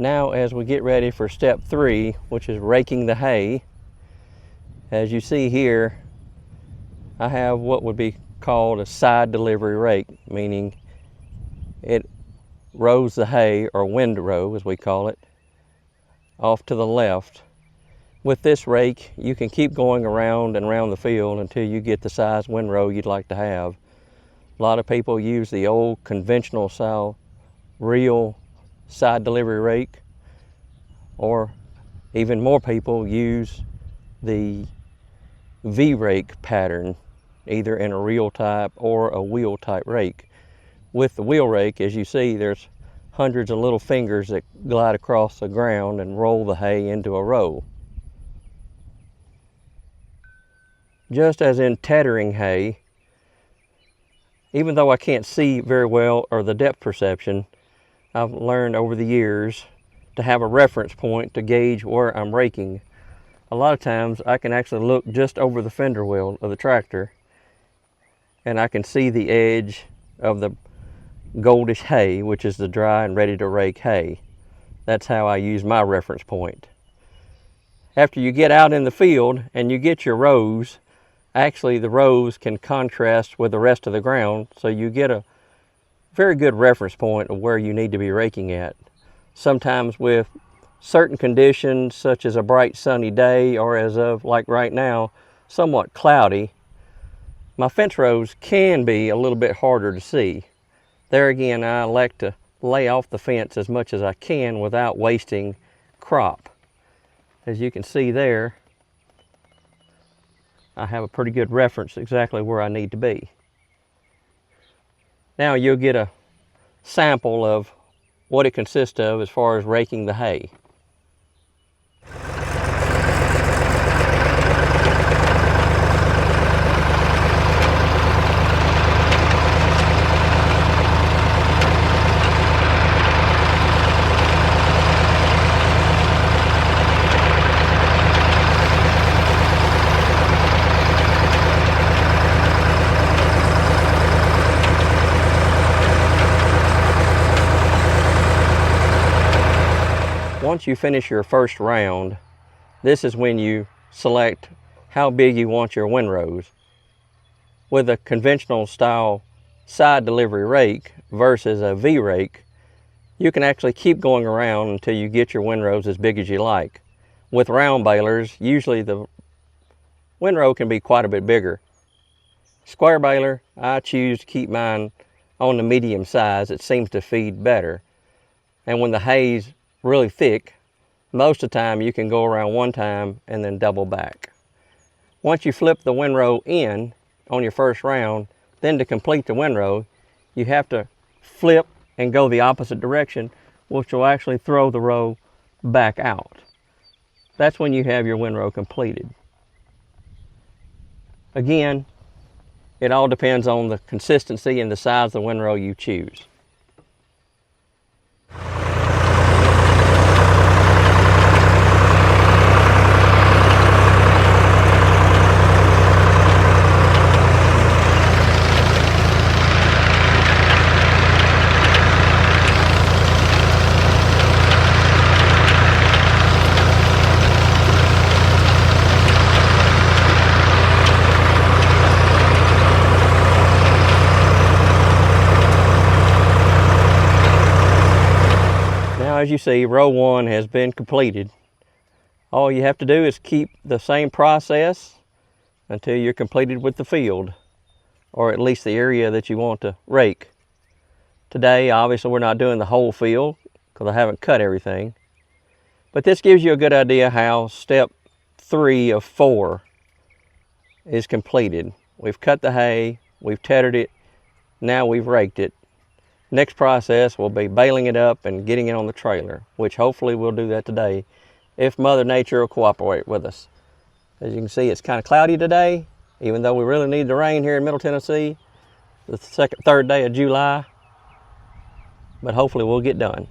Now as we get ready for step 3, which is raking the hay, as you see here, I have what would be called a side delivery rake, meaning it rows the hay, or windrow as we call it, off to the left. With this rake, you can keep going around and around the field until you get the size windrow you'd like to have. A lot of people use the old conventional style real side delivery rake, or even more people use the V-rake pattern, either in a reel type or a wheel type rake. With the wheel rake, as you see, there's hundreds of little fingers that glide across the ground and roll the hay into a row. Just as in tethering hay, even though I can't see very well or the depth perception, I've learned over the years to have a reference point to gauge where I'm raking. A lot of times I can actually look just over the fender wheel of the tractor and I can see the edge of the goldish hay, which is the dry and ready to rake hay. That's how I use my reference point. After you get out in the field and you get your rows, actually the rows can contrast with the rest of the ground, so you get a very good reference point of where you need to be raking at. Sometimes with certain conditions, such as a bright sunny day, or as of like right now, somewhat cloudy, my fence rows can be a little bit harder to see. There again, I elect to lay off the fence as much as I can without wasting crop. As you can see there, I have a pretty good reference exactly where I need to be. Now you'll get a sample of what it consists of as far as raking the hay. Once you finish your first round, this is when you select how big you want your windrows. With a conventional style side delivery rake versus a V-rake, you can actually keep going around until you get your windrows as big as you like. With round balers, usually the windrow can be quite a bit bigger. Square baler, I choose to keep mine on the medium size. It seems to feed better. And when the hay's really thick, most of the time you can go around one time and then double back. Once you flip the windrow in on your first round, then to complete the windrow, you have to flip and go the opposite direction, which will actually throw the row back out. That's when you have your windrow completed. Again, it all depends on the consistency and the size of the windrow you choose. As you see, row 1 has been completed. All you have to do is keep the same process until you're completed with the field, or at least the area that you want to rake. Today, obviously, we're not doing the whole field because I haven't cut everything, but this gives you a good idea how step 3 of 4 is completed. We've cut the hay, we've tethered it, now we've raked it. Next process will be baling it up and getting it on the trailer, which hopefully we'll do that today if Mother Nature will cooperate with us. As you can see, it's kind of cloudy today, even though we really need the rain here in Middle Tennessee, the third day of July, but hopefully we'll get done.